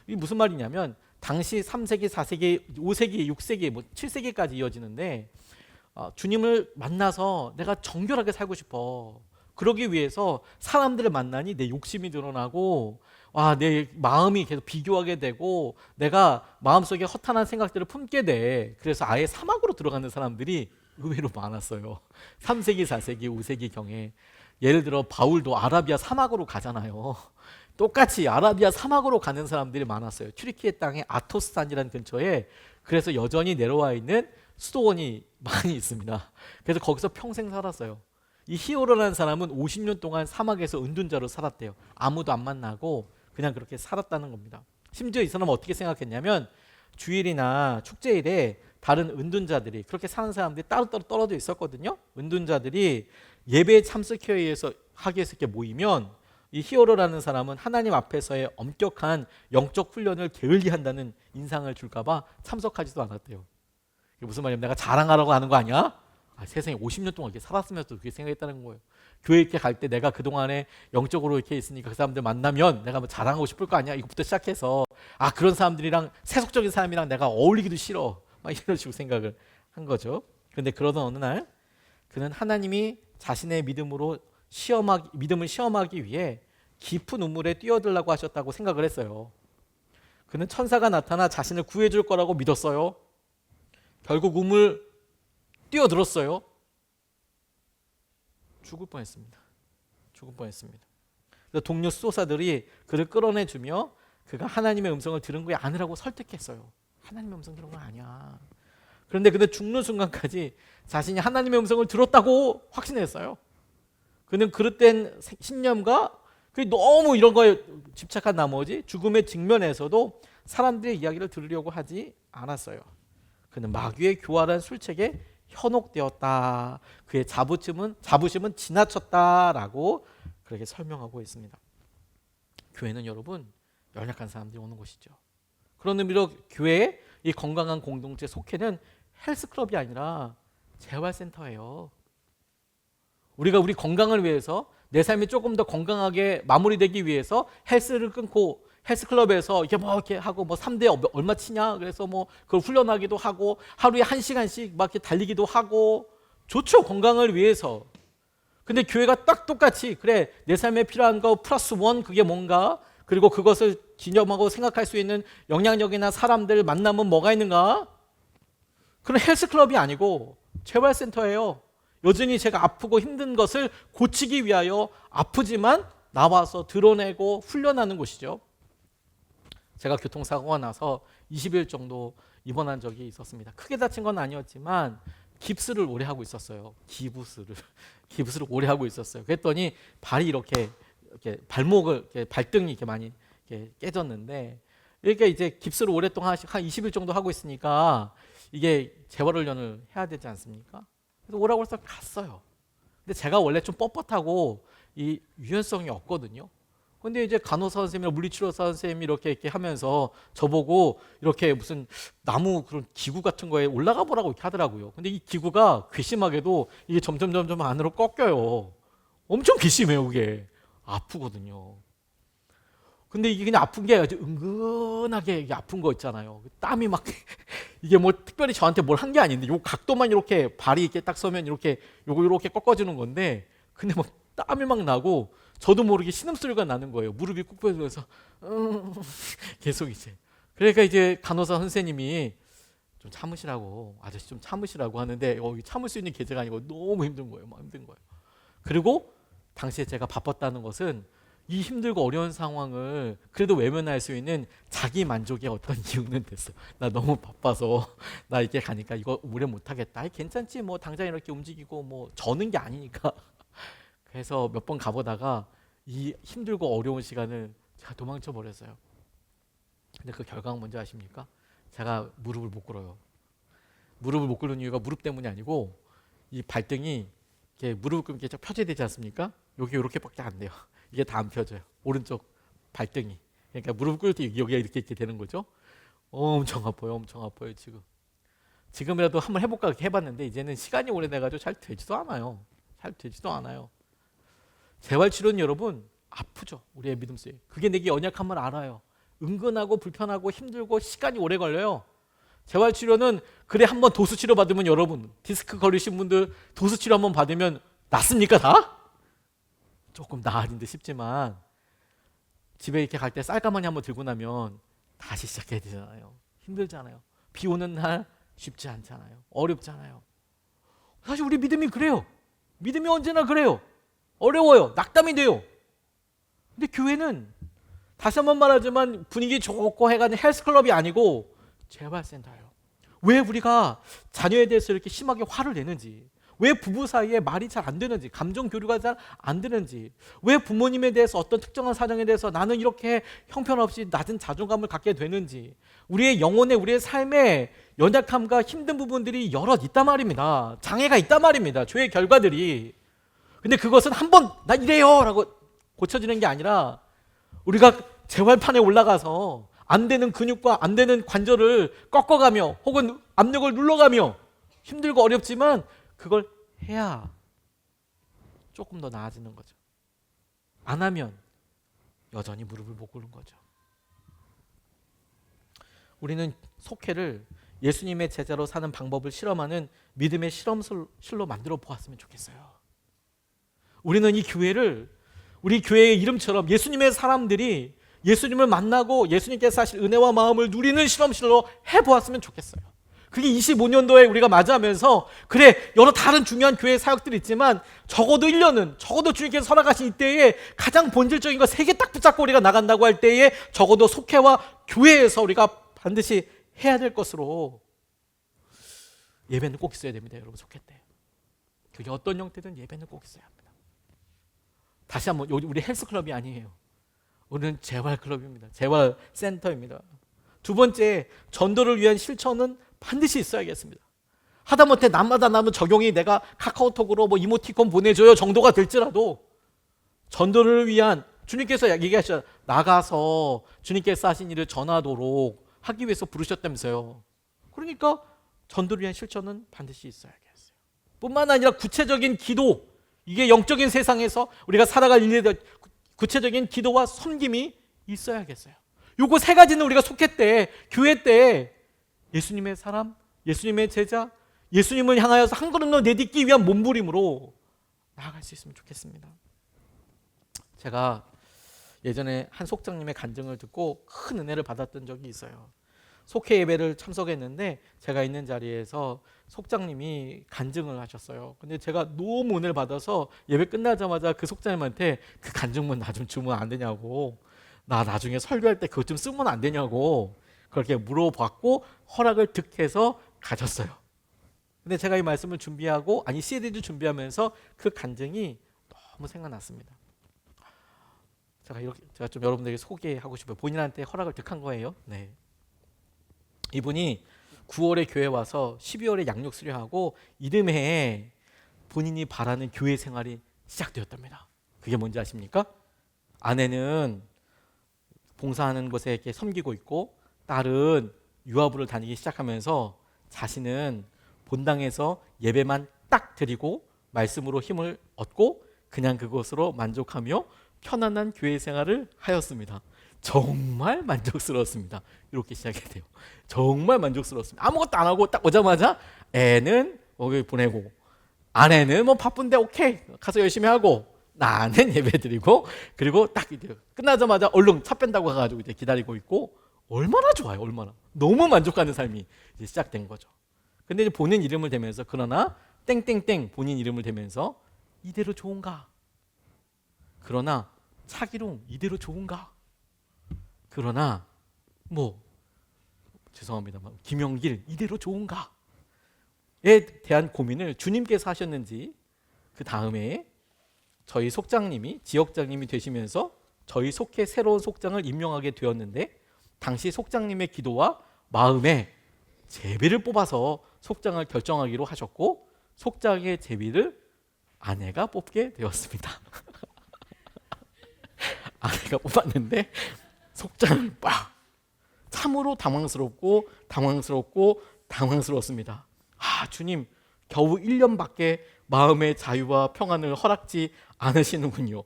Speaker 1: 이게 무슨 말이냐면 당시 3세기, 4세기, 5세기, 6세기, 7세기까지 이어지는데 주님을 만나서 내가 정결하게 살고 싶어. 그러기 위해서 사람들을 만나니 내 욕심이 드러나고 내 마음이 계속 비교하게 되고 내가 마음속에 허탄한 생각들을 품게 돼. 그래서 아예 사막으로 들어가는 사람들이 의외로 많았어요. 3세기, 4세기, 5세기 경에 예를 들어 바울도 아라비아 사막으로 가잖아요. 똑같이 아라비아 사막으로 가는 사람들이 많았어요. 튀르키예 땅의 아토스산이라는 근처에 그래서 여전히 내려와 있는 수도원이 많이 있습니다. 그래서 거기서 평생 살았어요. 이 히오로라는 사람은 50년 동안 사막에서 은둔자로 살았대요. 아무도 안 만나고 그냥 그렇게 살았다는 겁니다. 심지어 이 사람은 어떻게 생각했냐면 주일이나 축제일에 다른 은둔자들이 그렇게 사는 사람들이 따로따로 떨어져 있었거든요. 은둔자들이 예배에 참석하기 위해서 이렇게 모이면 이 히오로라는 사람은 하나님 앞에서의 엄격한 영적 훈련을 게을리한다는 인상을 줄까봐 참석하지도 않았대요. 이게 무슨 말이냐면 내가 자랑하라고 하는 거 아니야? 세상에 50년 동안 이렇게 살았으면서도 그렇게 생각했다는 거예요. 교회 이렇게 갈 때 내가 그동안에 영적으로 이렇게 있으니까 그 사람들 만나면 내가 뭐 자랑하고 싶을 거 아니야? 이것부터 시작해서 그런 사람들이랑 세속적인 사람이랑 내가 어울리기도 싫어. 이런 식으로 생각을 한 거죠. 그런데 그러던 어느 날 그는 하나님이 자신의 믿음을 시험하기 위해 깊은 우물에 뛰어들라고 하셨다고 생각을 했어요. 그는 천사가 나타나 자신을 구해줄 거라고 믿었어요. 결국 우물 뛰어들었어요. 죽을 뻔했습니다. 그래서 동료 수도사들이 그를 끌어내주며 그가 하나님의 음성을 들은 거에 아니라고 설득했어요. 하나님의 음성 들은 거 아니야. 그런데 그는 죽는 순간까지 자신이 하나님의 음성을 들었다고 확신했어요. 그는 그릇된 신념과 너무 이런 거에 집착한 나머지 죽음의 직면에서도 사람들의 이야기를 들으려고 하지 않았어요. 그는 마귀의 교활한 술책에 현혹되었다. 그의 자부심은 지나쳤다라고 그렇게 설명하고 있습니다. 교회는 여러분 연약한 사람들이 오는 곳이죠. 그런 의미로 교회의 이 건강한 공동체 속회는 헬스클럽이 아니라 재활센터예요. 우리가 우리 건강을 위해서 내 삶이 조금 더 건강하게 마무리되기 위해서 헬스를 끊고 헬스클럽에서 이렇게 하고 3대 얼마 치냐 그래서 그걸 훈련하기도 하고 하루에 1시간씩 막 이렇게 달리기도 하고 좋죠, 건강을 위해서. 근데 교회가 딱 똑같이 그래 내 삶에 필요한 거 플러스 원 그게 뭔가, 그리고 그것을 기념하고 생각할 수 있는 영향력이나 사람들 만나면 뭐가 있는가? 그런 헬스클럽이 아니고 재활센터예요. 여전히 제가 아프고 힘든 것을 고치기 위하여 아프지만 나와서 드러내고 훈련하는 곳이죠. 제가 교통사고가 나서 20일 정도 입원한 적이 있었습니다. 크게 다친 건 아니었지만 깁스를 오래 하고 있었어요. 기부스를 오래 하고 있었어요. 그랬더니 발이 이렇게 발목을 발등이 이렇게 많이 깨졌는데, 이렇게 이제 깁스를 오랫동안 한 20일 정도 하고 있으니까 이게 재활훈련을 해야 되지 않습니까? 그래서 오라고 해서 갔어요. 근데 제가 원래 좀 뻣뻣하고 이 유연성이 없거든요. 근데 이제 간호사 선생님이나 물리치료사 선생님이 이렇게 하면서 저보고 이렇게 무슨 나무 그런 기구 같은 거에 올라가 보라고 이렇게 하더라고요. 근데 이 기구가 괘씸하게도 이게 점점 안으로 꺾여요. 엄청 괘씸해요. 그게 아프거든요. 근데 이게 그냥 아픈 게 아주 은근하게 이게 아픈 거 있잖아요. 땀이 막 이게 특별히 저한테 뭘 한 게 아닌데 요 각도만 이렇게 발이 이렇게 딱 서면 이렇게 요거 이렇게 꺾어지는 건데, 근데 땀이 막 나고 저도 모르게 신음소리가 나는 거예요. 무릎이 꾹 펴져서 계속 이제. 그러니까 이제 간호사 선생님이 좀 참으시라고, 아저씨 좀 참으시라고 하는데 참을 수 있는 계제가 아니고 너무 힘든 거예요. 힘든 거예요. 그리고 당시에 제가 바빴다는 것은 이 힘들고 어려운 상황을 그래도 외면할 수 있는 자기 만족의 어떤 이유는 됐어. 나 너무 바빠서 나 이렇게 가니까 이거 오래 못하겠다. 괜찮지, 당장 이렇게 움직이고 저는 게 아니니까. 그래서 몇 번 가보다가 이 힘들고 어려운 시간을 제가 도망쳐 버렸어요. 근데 그 결과가 뭔지 아십니까? 제가 무릎을 못 꿇어요. 무릎을 못 꿇는 이유가 무릎 때문이 아니고 이 발등이 이렇게 무릎을 꿇게 펴져야 되지 않습니까? 여기 이렇게밖에 안 돼요. 이게 다 안 펴져요. 오른쪽 발등이. 그러니까 무릎 꿇을 때 여기가 이렇게 되는 거죠. 엄청 아파요. 지금이라도 한번 해볼까 이렇게 해봤는데 이제는 시간이 오래돼가지고 잘 되지도 않아요. 재활치료는 여러분 아프죠. 우리의 믿음 속에. 그게 내게 연약함을 알아요. 은근하고 불편하고 힘들고 시간이 오래 걸려요. 재활치료는 그래 한번 도수치료 받으면, 여러분 디스크 걸리신 분들 도수치료 한번 받으면 낫습니까 다? 조금 나아진데 싶지만 집에 이렇게 갈 때 쌀가마니 한번 들고 나면 다시 시작해야 되잖아요. 힘들잖아요. 비 오는 날 쉽지 않잖아요. 어렵잖아요. 사실 우리 믿음이 그래요. 믿음이 언제나 그래요. 어려워요. 낙담이 돼요. 근데 교회는 다시 한번 말하지만 분위기 좋고 해가지고 헬스클럽이 아니고 재활센터예요. 왜 우리가 자녀에 대해서 이렇게 심하게 화를 내는지, 왜 부부 사이에 말이 잘 안 되는지, 감정 교류가 잘 안 되는지, 왜 부모님에 대해서 어떤 특정한 사정에 대해서 나는 이렇게 형편없이 낮은 자존감을 갖게 되는지, 우리의 영혼에 우리의 삶에 연약함과 힘든 부분들이 여럿 있단 말입니다. 장애가 있단 말입니다. 죄의 결과들이. 근데 그것은 한번 나 이래요 라고 고쳐지는 게 아니라 우리가 재활판에 올라가서 안 되는 근육과 안 되는 관절을 꺾어가며 혹은 압력을 눌러가며 힘들고 어렵지만 그걸 해야 조금 더 나아지는 거죠. 안 하면 여전히 무릎을 못 꿇는 거죠. 우리는 속회를 예수님의 제자로 사는 방법을 실험하는 믿음의 실험실로 만들어 보았으면 좋겠어요. 우리는 이 교회를 우리 교회의 이름처럼 예수님의 사람들이 예수님을 만나고 예수님께서 하실 은혜와 마음을 누리는 실험실로 해보았으면 좋겠어요. 그게 25년도에 우리가 맞이하면서 그래 여러 다른 중요한 교회 사역들이 있지만 적어도 1년은 적어도 주님께서 허락하신 이때에 가장 본질적인 거 3개 딱 붙잡고 우리가 나간다고 할 때에 적어도 속회와 교회에서 우리가 반드시 해야 될 것으로 예배는 꼭 있어야 됩니다. 여러분, 속회 때. 그게 어떤 형태든 예배는 꼭 있어야 합니다. 다시 한번, 우리 헬스클럽이 아니에요. 우리는 재활클럽입니다. 재활센터입니다. 두 번째, 전도를 위한 실천은 반드시 있어야겠습니다. 하다못해 남마다 남은 적용이 내가 카카오톡으로 뭐 이모티콘 보내줘요 정도가 될지라도 전도를 위한, 주님께서 얘기하셨잖아요. 나가서 주님께서 하신 일을 전하도록 하기 위해서 부르셨다면서요. 그러니까 전도를 위한 실천은 반드시 있어야겠어요. 뿐만 아니라 구체적인 기도, 이게 영적인 세상에서 우리가 살아갈 일에 구체적인 기도와 섬김이 있어야겠어요. 요거 세 가지는 우리가 속회 때, 교회 때 예수님의 사람, 예수님의 제자, 예수님을 향하여서 한 걸음 더 내딛기 위한 몸부림으로 나아갈 수 있으면 좋겠습니다. 제가 예전에 한 속장님의 간증을 듣고 큰 은혜를 받았던 적이 있어요. 속회 예배를 참석했는데 제가 있는 자리에서 속장님이 간증을 하셨어요. 근데 제가 너무 은혜를 받아서 예배 끝나자마자 그 속장님한테 그 간증문 나 좀 주면 안 되냐고, 나 나중에 설교할 때 그것 좀 쓰면 안 되냐고 그렇게 물어봤고 허락을 득해서 가졌어요. 근데 제가 이 말씀을 준비하고, 아니 CD를 준비하면서 그 간증이 너무 생각났습니다. 제가 좀 여러분들에게 소개하고 싶어요. 본인한테 허락을 득한 거예요. 네. 이분이 9월에 교회 와서 12월에 양육 수료하고 이듬해에 본인이 바라는 교회 생활이 시작되었답니다. 그게 뭔지 아십니까? 아내는 봉사하는 곳에 이렇게 섬기고 있고 딸은 유아부를 다니기 시작하면서 자신은 본당에서 예배만 딱 드리고 말씀으로 힘을 얻고 그냥 그것으로 만족하며 편안한 교회 생활을 하였습니다. 정말 만족스러웠습니다. 이렇게 시작이 돼요. 정말 만족스러웠습니다. 아무것도 안 하고 딱 오자마자 애는 보내고, 아내는 뭐 바쁜데 오케이 가서 열심히 하고, 나는 예배드리고, 그리고 딱 이제 끝나자마자 얼른 차 뺀다고 해가지고 이제 기다리고 있고, 얼마나 좋아요. 얼마나 너무 만족하는 삶이 이제 시작된 거죠. 근데 이제 본인 이름을 대면서, 그러나 땡땡땡 본인 이름을 대면서 이대로 좋은가? 그러나 차기룡 이대로 좋은가? 그러나 뭐 죄송합니다. 김영길 이대로 좋은가? 에 대한 고민을 주님께서 하셨는지, 그 다음에 저희 속장님이 지역장님이 되시면서 저희 속회 새로운 속장을 임명하게 되었는데, 당시 속장님의 기도와 마음에 제비를 뽑아서 속장을 결정하기로 하셨고, 속장의 제비를 아내가 뽑게 되었습니다. 아내가 뽑았는데 속장을 빡! 참으로 당황스럽습니다. 아, 주님 겨우 1년밖에 마음의 자유와 평안을 허락지 않으시는군요.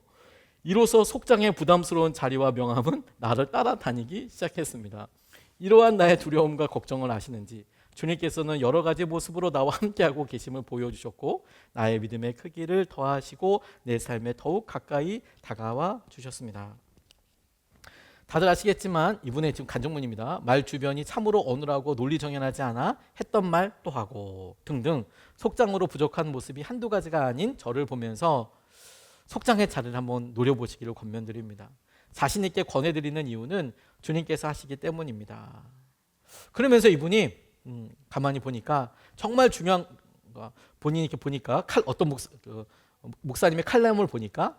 Speaker 1: 이로써 속장의 부담스러운 자리와 명함은 나를 따라다니기 시작했습니다. 이러한 나의 두려움과 걱정을 아시는지 주님께서는 여러 가지 모습으로 나와 함께하고 계심을 보여주셨고, 나의 믿음의 크기를 더하시고 내 삶에 더욱 가까이 다가와 주셨습니다. 다들 아시겠지만 이분의 지금 간증문입니다. 말 주변이 참으로 어눌하고 논리정연하지 않아 했던 말 또 하고 등등, 속장으로 부족한 모습이 한두 가지가 아닌 저를 보면서 속장의 자리를 한번 노려보시기를 권면드립니다. 자신 있게 권해드리는 이유는 주님께서 하시기 때문입니다. 그러면서 이분이 가만히 보니까 정말 중요한 거, 본인이 이렇게 보니까 어떤 목사님의 칼럼을 보니까,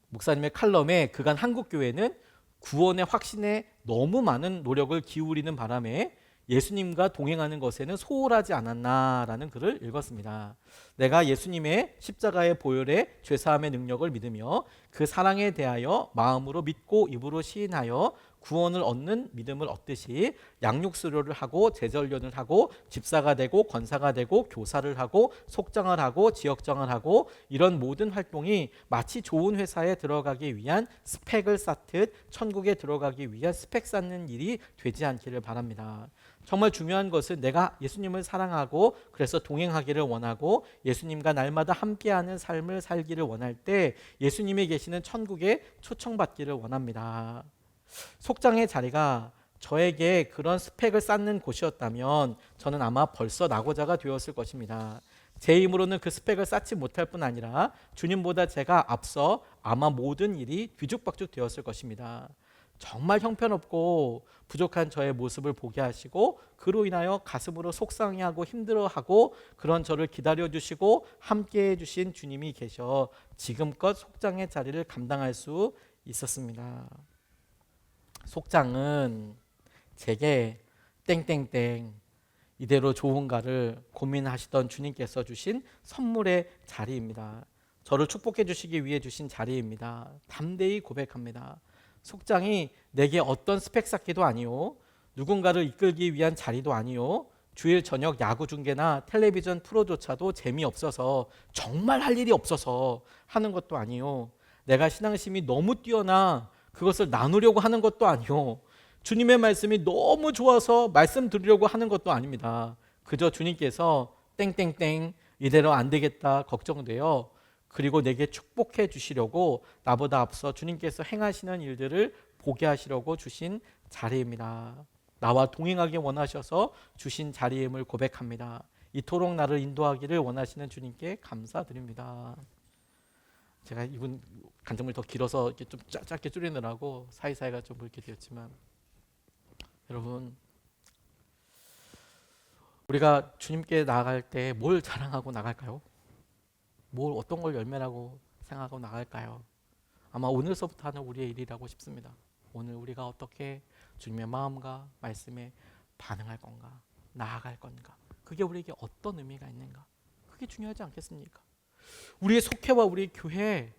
Speaker 1: 목사님의 칼럼에 그간 한국교회는 구원의 확신에 너무 많은 노력을 기울이는 바람에 예수님과 동행하는 것에는 소홀하지 않았나라는 글을 읽었습니다. 내가 예수님의 십자가의 보혈의 죄사함의 능력을 믿으며 그 사랑에 대하여 마음으로 믿고 입으로 시인하여 구원을 얻는 믿음을 얻듯이 양육수료를 하고 제자훈련을 하고 집사가 되고 권사가 되고 교사를 하고 속장을 하고 지역장을 하고, 이런 모든 활동이 마치 좋은 회사에 들어가기 위한 스펙을 쌓듯 천국에 들어가기 위한 스펙 쌓는 일이 되지 않기를 바랍니다. 정말 중요한 것은 내가 예수님을 사랑하고 그래서 동행하기를 원하고 예수님과 날마다 함께하는 삶을 살기를 원할 때 예수님이 계시는 천국에 초청받기를 원합니다. 속장의 자리가 저에게 그런 스펙을 쌓는 곳이었다면 저는 아마 벌써 낙오자가 되었을 것입니다. 제 힘으로는 그 스펙을 쌓지 못할 뿐 아니라 주님보다 제가 앞서 아마 모든 일이 뒤죽박죽 되었을 것입니다. 정말 형편없고 부족한 저의 모습을 보게 하시고 그로 인하여 가슴으로 속상해하고 힘들어하고 그런 저를 기다려주시고 함께해 주신 주님이 계셔 지금껏 속장의 자리를 감당할 수 있었습니다. 속장은 제게 땡땡땡 이대로 좋은가를 고민하시던 주님께서 주신 선물의 자리입니다. 저를 축복해 주시기 위해 주신 자리입니다. 담대히 고백합니다. 속장이 내게 어떤 스펙 쌓기도 아니요, 누군가를 이끌기 위한 자리도 아니요, 주일 저녁 야구 중계나 텔레비전 프로조차도 재미없어서 정말 할 일이 없어서 하는 것도 아니요, 내가 신앙심이 너무 뛰어나 그것을 나누려고 하는 것도 아니요, 주님의 말씀이 너무 좋아서 말씀 드리려고 하는 것도 아닙니다. 그저 주님께서 땡땡땡 이대로 안 되겠다 걱정되어 그리고 내게 축복해 주시려고 나보다 앞서 주님께서 행하시는 일들을 보게 하시려고 주신 자리입니다. 나와 동행하기 원하셔서 주신 자리임을 고백합니다. 이토록 나를 인도하기를 원하시는 주님께 감사드립니다. 제가 이분 간증을 더 길어서 이렇게 좀 짧게 줄이느라고 사이사이가 좀 이렇게 되었지만, 여러분, 우리가 주님께 나아갈 때 뭘 자랑하고 나갈까요? 뭘 어떤 걸 열매라고 생각하고 나갈까요? 아마 오늘서부터 하는 우리의 일이라고 싶습니다. 오늘 우리가 어떻게 주님의 마음과 말씀에 반응할 건가, 나아갈 건가, 그게 우리에게 어떤 의미가 있는가, 그게 중요하지 않겠습니까? 우리의 속회와 우리 교회,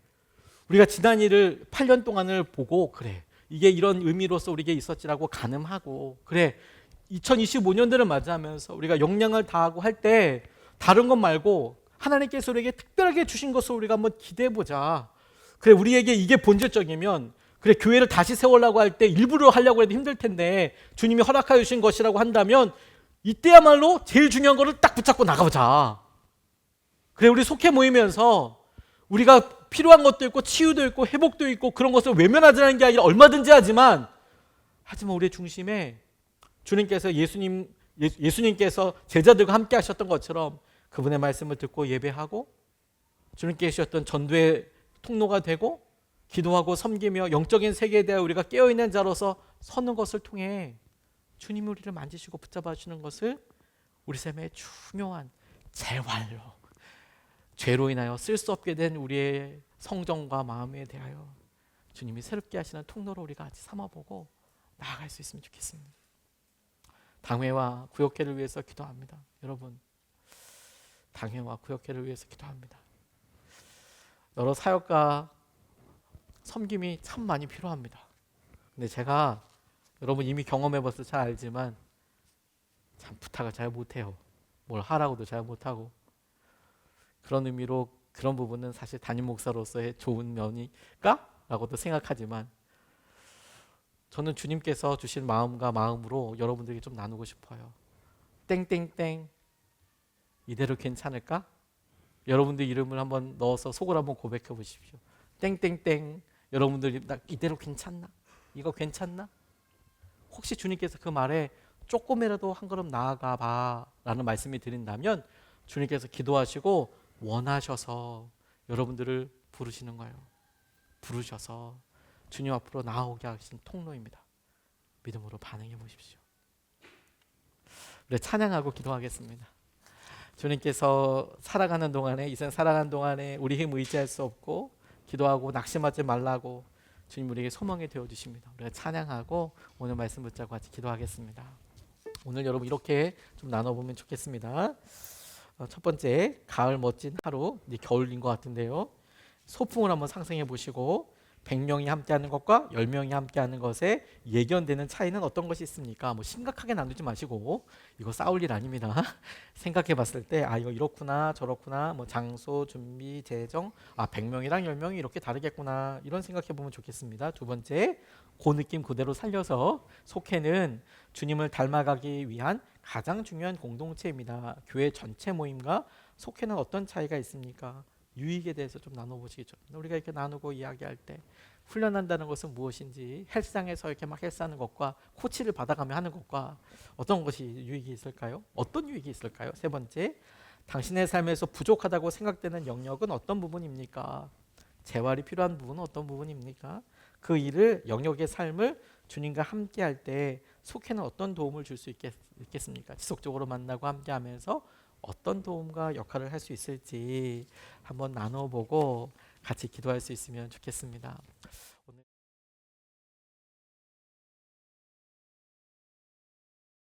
Speaker 1: 우리가 지난 일을 8년 동안을 보고 그래 이게 이런 의미로서 우리에게 있었지라고 가늠하고, 그래 2025년도를 맞이하면서 우리가 역량을 다하고 할 때 다른 것 말고 하나님께서 우리에게 특별하게 주신 것을 우리가 한번 기대해보자. 그래 우리에게 이게 본질적이면, 그래 교회를 다시 세우려고 할 때 일부러 하려고 해도 힘들 텐데 주님이 허락하여 주신 것이라고 한다면 이때야말로 제일 중요한 거를 딱 붙잡고 나가보자. 그래 우리 속해 모이면서 우리가 필요한 것도 있고 치유도 있고 회복도 있고 그런 것을 외면하자는 게 아니라 얼마든지 하지만 우리의 중심에 주님께서 예수님께서 제자들과 함께 하셨던 것처럼 그분의 말씀을 듣고 예배하고 주님께 주셨던 전도의 통로가 되고 기도하고 섬기며 영적인 세계에 대해 우리가 깨어있는 자로서 서는 것을 통해 주님이 우리를 만지시고 붙잡아 주시는 것을 우리 삶의 중요한 재활로, 죄로 인하여 쓸 수 없게 된 우리의 성정과 마음에 대하여 주님이 새롭게 하시는 통로로 우리가 같이 삼아보고 나아갈 수 있으면 좋겠습니다. 당회와 구역회를 위해서 기도합니다. 여러분, 당회와 구역회를 위해서 기도합니다. 여러 사역과 섬김이 참 많이 필요합니다. 근데 제가 여러분 이미 경험해봐서 잘 알지만 참 부탁을 잘 못해요. 뭘 하라고도 잘 못하고, 그런 의미로 그런 부분은 사실 담임 목사로서의 좋은 면이까? 라고도 생각하지만 저는 주님께서 주신 마음과 마음으로 여러분들에게 좀 나누고 싶어요. 땡땡땡 이대로 괜찮을까? 여러분들 이름을 한번 넣어서 속을 한번 고백해 보십시오. 땡땡땡 여러분들 나 이대로 괜찮나? 이거 괜찮나? 혹시 주님께서 그 말에 조금이라도 한 걸음 나아가 봐 라는 말씀이 드린다면 주님께서 기도하시고 원하셔서 여러분들을 부르시는 거예요. 부르셔서 주님 앞으로 나아오게 하신 통로입니다. 믿음으로 반응해 보십시오. 우리 찬양하고 기도하겠습니다. 주님께서 살아가는 동안에, 이 세상 살아가는 동안에 우리 힘 의지할 수 없고 기도하고 낙심하지 말라고 주님 우리에게 소망이 되어주십니다. 우리가 찬양하고 오늘 말씀 붙잡고 같이 기도하겠습니다. 오늘 여러분 이렇게 좀 나눠보면 좋겠습니다. 첫 번째, 가을 멋진 하루, 이제 겨울인 것 같은데요. 소풍을 한번 상상해 보시고 100명이 함께하는 것과 10명이 함께하는 것에 예견되는 차이는 어떤 것이 있습니까? 뭐 심각하게 나누지 마시고 이거 싸울 일 아닙니다. 생각해 봤을 때 이거 이렇구나 저렇구나, 뭐 장소, 준비, 재정, 100명이랑 10명이 이렇게 다르겠구나, 이런 생각해 보면 좋겠습니다. 두 번째, 그 느낌 그대로 살려서 속회는 주님을 닮아가기 위한 가장 중요한 공동체입니다. 교회 전체 모임과 속회는 어떤 차이가 있습니까? 유익에 대해서 좀 나눠보시죠. 우리가 이렇게 나누고 이야기할 때 훈련한다는 것은 무엇인지, 헬스장에서 이렇게 막 헬스하는 것과 코치를 받아가며 하는 것과 어떤 것이 유익이 있을까요? 어떤 유익이 있을까요? 세 번째, 당신의 삶에서 부족하다고 생각되는 영역은 어떤 부분입니까? 재활이 필요한 부분은 어떤 부분입니까? 그 일을 영역의 삶을 주님과 함께 할 때 속해는 어떤 도움을 줄 수 있겠습니까? 지속적으로 만나고 함께 하면서 어떤 도움과 역할을 할 수 있을지 한번 나눠보고 같이 기도할 수 있으면 좋겠습니다.